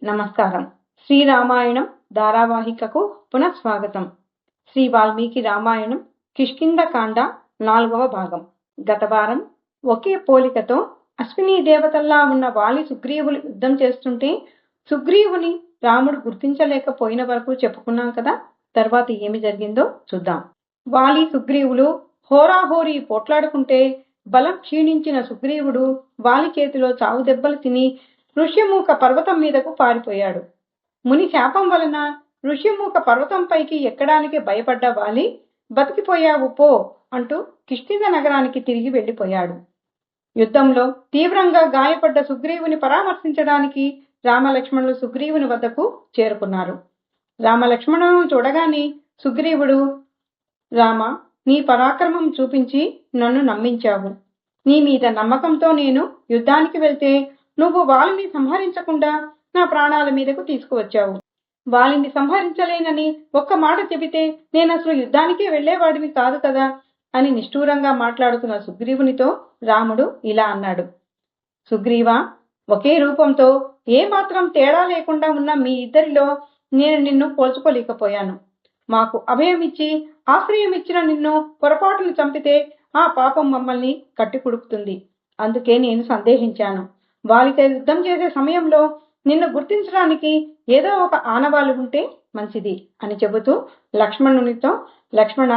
నమస్కారం. శ్రీరామాయణం ధారావాహికకు పునఃస్వాగతం. శ్రీ వాల్మీకి రామాయణం కిష్కింధకాండ 4వ భాగం. గత వారం ఒకే పోలికతో అశ్వినీ దేవతల్లా ఉన్న వాలి సుగ్రీవులు యుద్ధం చేస్తుంటే సుగ్రీవుని రాముడు గుర్తించలేకపోయిన వరకు చెప్పుకున్నాం కదా. తర్వాత ఏమి జరిగిందో చూద్దాం. వాలి సుగ్రీవులు హోరాహోరీ పోట్లాడుకుంటే బలం క్షీణించిన సుగ్రీవుడు వాలి చేతిలో చావు దెబ్బలు తిని ఋష్యమూక పర్వతం మీదకు పారిపోయాడు. ముని శాపం వలన ఋష్యమూక పర్వతంపైకి ఎక్కడానికి భయపడ్డ వాలి బతికిపోయావు పో అంటూ కిష్కింధ నగరానికి తిరిగి వెళ్లిపోయాడు. యుద్ధంలో తీవ్రంగా గాయపడ్డ సుగ్రీవుని పరామర్శించడానికి రామలక్ష్మణులు సుగ్రీవుని వద్దకు చేరుకున్నారు. రామలక్ష్మణులను చూడగానే సుగ్రీవుడు, రామ, నీ పరాక్రమం చూపించి నన్ను నమ్మించావు. నీ మీద నమ్మకంతో నేను యుద్ధానికి వెళ్తే నువ్వు వాలిని సంహరించకుండా నా ప్రాణాల మీదకు తీసుకువచ్చావు. వాలిని సంహరించలేనని ఒక్క మాట చెబితే నేను అసలు యుద్ధానికి వెళ్లేవాడిని కాదు కదా అని నిష్ఠూరంగా మాట్లాడుతున్న సుగ్రీవునితో రాముడు ఇలా అన్నాడు. సుగ్రీవా, ఒకే రూపంతో ఏమాత్రం తేడా లేకుండా ఉన్న మీ ఇద్దరిలో నేను నిన్ను పోల్చుకోలేకపోయాను. మాకు అభయమిచ్చి ఆశ్రయమిచ్చిన నిన్ను పొరపాటును చంపితే ఆ పాపం మమ్మల్ని కట్టిపుడుపుతుంది. అందుకే నేను సందేహించాను. వాలితో యుద్ధం చేసే సమయంలో నిన్ను గుర్తించడానికి ఏదో ఒక ఆనవాలు ఉంటే మంచిది అని చెబుతూ లక్ష్మణునితో, లక్ష్మణ,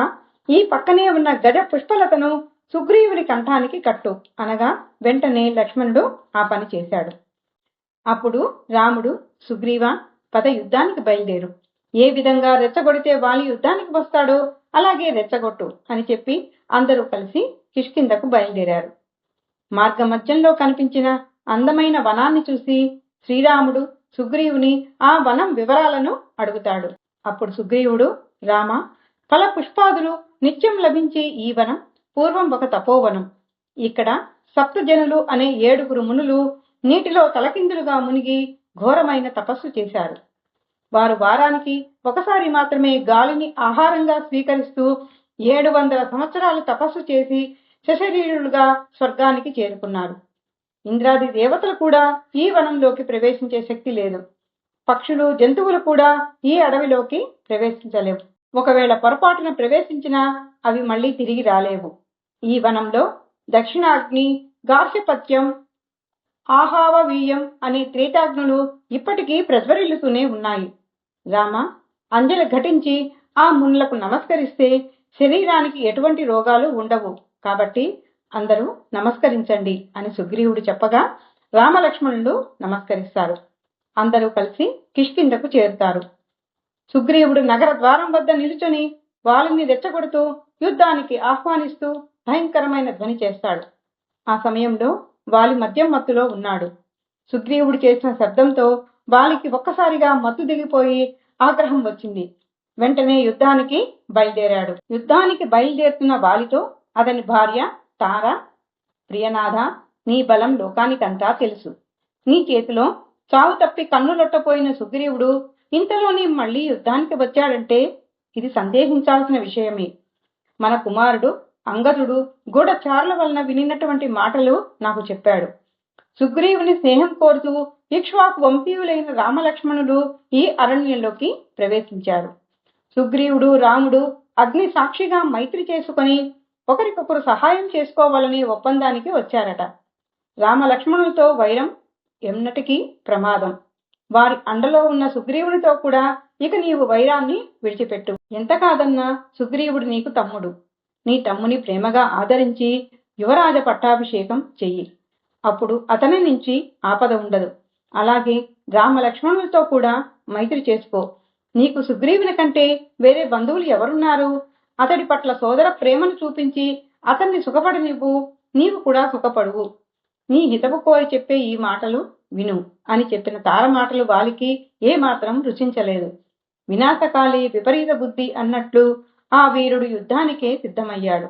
ఈ పక్కనే ఉన్న గజ పుష్పలతను సుగ్రీవుని కంఠానికి కట్టు అనగా వెంటనే లక్ష్మణుడు ఆ పని చేశాడు. అప్పుడు రాముడు, సుగ్రీవ, పద యుద్ధానికి బయలుదేరు. ఏ విధంగా రెచ్చగొడితే వాలి యుద్ధానికి వస్తాడో అలాగే రెచ్చగొట్టు అని చెప్పి అందరూ కలిసి కిష్కింధకు బయలుదేరారు. మార్గ మధ్యంలో కనిపించిన అందమైన వనాన్ని చూసి శ్రీరాముడు సుగ్రీవుని ఆ వనం వివరాలను అడుగుతాడు. అప్పుడు సుగ్రీవుడు, రామ, ఫల పుష్పాదులు నిత్యం లభించే ఈ వనం పూర్వం ఒక తపోవనం. ఇక్కడ సప్తజనులు అనే 7 మునులు నీటిలో తలకిందులుగా మునిగి ఘోరమైన తపస్సు చేశారు. వారు వారానికి ఒకసారి మాత్రమే గాలిని ఆహారంగా స్వీకరిస్తూ 700 సంవత్సరాలు తపస్సు చేసి సశరీరులుగా స్వర్గానికి చేరుకున్నారు. ఇంద్రాది దేవతలు కూడా ఈ వనంలోకి ప్రవేశించే శక్తి లేదు. పక్షులు, జంతువులు కూడా ఈ అడవిలోకి ప్రవేశించలేవు. ఒకవేళ పొరపాటున ప్రవేశించినా అవి మళ్లీ తిరిగి రాలేవు. ఈ వనంలో దక్షిణాగ్ని, గార్హపత్యం, ఆహావవీయం అనే త్రేతాగ్నులు ఇప్పటికీ ప్రజ్వరిల్లుతూనే ఉన్నాయి. రామ, అంజలి ఘటించి ఆ మునులకు నమస్కరిస్తే శరీరానికి ఎటువంటి రోగాలు ఉండవు. కాబట్టి అందరూ నమస్కరించండి అని సుగ్రీవుడు చెప్పగా రామలక్ష్మణులు నమస్కరిస్తారు. అందరూ కలిసి కిష్కింధకు చేరుతారు. సుగ్రీవుడు నగర ద్వారం వద్ద నిలుచుని వాలిని రెచ్చగొడుతూ యుద్ధానికి ఆహ్వానిస్తూ భయంకరమైన ధ్వని చేస్తాడు. ఆ సమయంలో వాలి మద్యం మత్తులో ఉన్నాడు. సుగ్రీవుడు చేసిన శబ్దంతో వాలికి ఒక్కసారిగా మత్తు దిగిపోయి ఆగ్రహం వచ్చింది. వెంటనే యుద్ధానికి బయలుదేరాడు. యుద్ధానికి బయలుదేరుతున్న వాలితో అతని భార్య తార, ప్రియనాథ, నీ బలం లోకానికంతా తెలుసు. నీ చేతిలో చావు తప్పి కన్నులొట్టపోయిన సుగ్రీవుడు ఇంతలోనే మళ్లీ యుద్ధానికి వచ్చాడంటే ఇది సందేహించాల్సిన విషయమే. మన కుమారుడు అంగదుడు గూఢచారుల వలన వినినటువంటి మాటలు నాకు చెప్పాడు. సుగ్రీవుని స్నేహం కోరుతూ ఇక్ష్వాకు వంశీయులైన రామలక్ష్మణులు ఈ అరణ్యంలోకి ప్రవేశించారు. సుగ్రీవుడు, రాముడు అగ్ని సాక్షిగా మైత్రి చేసుకుని ఒకరికొకరు సహాయం చేసుకోవాలని ఒప్పందానికి వచ్చారట. రామలక్ష్మణులతో వైరం ఎన్నటికీ ప్రమాదం. వారి అండలో ఉన్న సుగ్రీవునితో కూడా ఇక నీవు వైరాన్ని విడిచిపెట్టు. ఎంత కాదన్నా సుగ్రీవుడు నీకు తమ్ముడు. నీ తమ్ముని ప్రేమగా ఆదరించి యువరాజ పట్టాభిషేకం చెయ్యి. అప్పుడు అతని నుంచి ఆపద ఉండదు. అలాగే రామలక్ష్మణులతో కూడా మైత్రి చేసుకో. నీకు సుగ్రీవుని కంటే వేరే బంధువులు ఎవరున్నారు? అతడి పట్ల సోదర ప్రేమను చూపించి అతన్ని సుఖపడనివ్వు, నీవు కూడా సుఖపడువు. నీ హితవు కోరి చెప్పే ఈ మాటలు విను అని చెప్పిన తార మాటలు వాలికి ఏమాత్రం రుచించలేదు. వినాశకాలి విపరీత బుద్ధి అన్నట్లు ఆ వీరుడు యుద్ధానికే సిద్ధమయ్యాడు.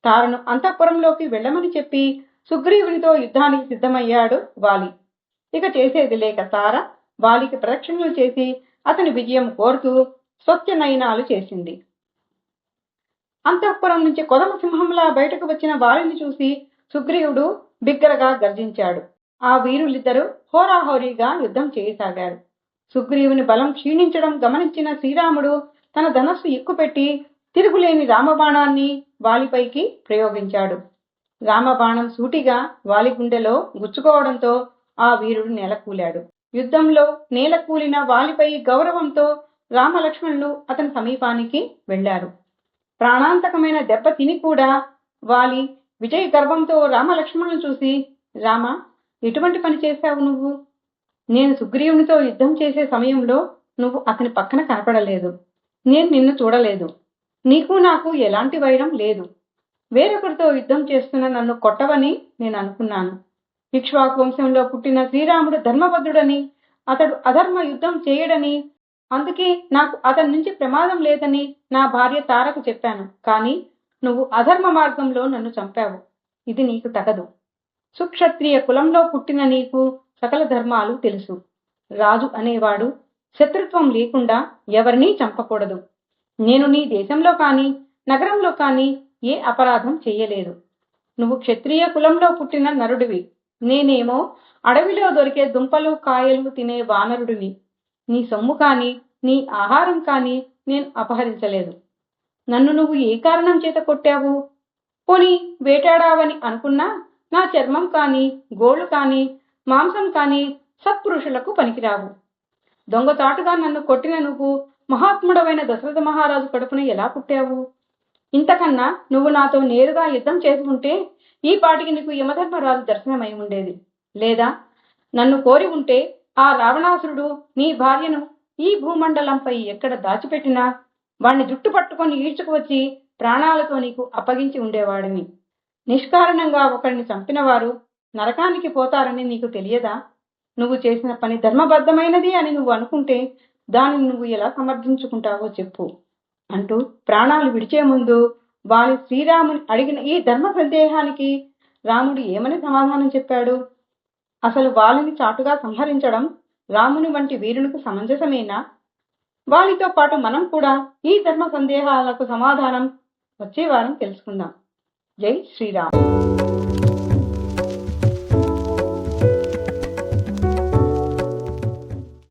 తారను అంతఃపురంలోకి వెళ్ళమని చెప్పి సుగ్రీవునితో యుద్ధానికి సిద్ధమయ్యాడు వాలి. ఇక చేసేది లేక తార వాలికి ప్రదక్షిణలు చేసి అతని విజయం కోరుతూ స్వచ్ఛనయనాలు చేసింది. అంతఃపురం నుంచి కొదమ సింహంలా బయటకు వచ్చిన వాలిని చూసి సుగ్రీవుడు బిగ్గరగా గర్జించాడు. ఆ వీరులిద్దరూ హోరాహోరీగా యుద్ధం చేయసాగారు. సుగ్రీవుని బలం క్షీణించడం గమనించిన శ్రీరాముడు తన ధనస్సు ఎక్కుపెట్టి తిరుగులేని రామబాణాన్ని వాలిపైకి ప్రయోగించాడు. రామబాణం సూటిగా వాలి గుండెలో గుచ్చుకోవడంతో ఆ వీరుడు నేలకూలాడు. యుద్ధంలో నేలకూలిన వాలిపై గౌరవంతో రామలక్ష్మణులు అతని సమీపానికి వెళ్లారు. ప్రాణాంతకమైన దెబ్బ తిని కూడా వాలి విజయ గర్వంతో రామలక్ష్మణులను చూసి, రామ, ఎటువంటి పని చేశావు నువ్వు? నేను సుగ్రీవునితో యుద్ధం చేసే సమయంలో నువ్వు అతని పక్కన కనపడలేదు. నేను నిన్ను చూడలేదు. నీకు నాకు ఎలాంటి వైరం లేదు. వేరొకరితో యుద్ధం చేస్తున్న నన్ను కొట్టవని నేను అనుకున్నాను. ఇక్ష్వాకు వంశంలో పుట్టిన శ్రీరాముడు ధర్మబద్ధుడని, అతడు అధర్మ యుద్ధం చేయడని, అందుకే నాకు అతని నుంచి ప్రమాదం లేదని నా భార్య తారకు చెప్పాను. కానీ నువ్వు అధర్మ మార్గంలో నన్ను చంపావు. ఇది నీకు తగదు. సుక్షత్రియ కులంలో పుట్టిన నీకు సకల ధర్మాలు తెలుసు. రాజు అనేవాడు శత్రుత్వం లేకుండా ఎవరినీ చంపకూడదు. నేను నీ దేశంలో కానీ నగరంలో కానీ ఏ అపరాధం చెయ్యలేదు. నువ్వు క్షత్రియ కులంలో పుట్టిన నరుడివి. నేనేమో అడవిలో దొరికే దుంపలు కాయలు తినే వానరుడిని. నీ సొమ్ము కానీ నీ ఆహారం కానీ నేను అపహరించలేదు. నన్ను నువ్వు ఏ కారణం చేత కొట్టావు? పోనీ వేటాడావని అనుకున్నా నా చర్మం కానీ గోళ్లు కానీ మాంసం కానీ సత్పురుషులకు పనికిరావు. దొంగతాటుగా నన్ను కొట్టిన నువ్వు మహాత్ముడవైన దశరథ మహారాజు కడుపున ఎలా పుట్టావు? ఇంతకన్నా నువ్వు నాతో నేరుగా యుద్ధం చేసుకుంటే ఈ పాటికి నీకు యమధర్మరాజు దర్శనమై ఉండేది. లేదా నన్ను కోరి ఉంటే ఆ రావణాసురుడు నీ భార్యను ఈ భూమండలంపై ఎక్కడ దాచిపెట్టినా వాణ్ణి జుట్టు పట్టుకొని ఈడ్చుకువచ్చి ప్రాణాలతో నీకు అప్పగించి ఉండేవాడిని. నిష్కారణంగా ఒకరిని చంపిన వారు నరకానికి పోతారని నీకు తెలియదా? నువ్వు చేసిన పని ధర్మబద్ధమైనది అని నువ్వు అనుకుంటే దానిని నువ్వు ఎలా సమర్థించుకుంటావో చెప్పు అంటూ ప్రాణాలు విడిచే ముందు వాలి శ్రీరాముని అడిగిన ఈ ధర్మ సందేహానికి రాముడు ఏమని సమాధానం చెప్పాడు? అసలు వాలిని చాటుగా సంహరించడం రాముని వంటి వీరునికి సమంజసమేనా? వాలితో పాటు మనం కూడా ఈ ధర్మ సందేహాలకు సమాధానం వచ్చే వారం తెలుసుకుందాం. జై శ్రీరామ్.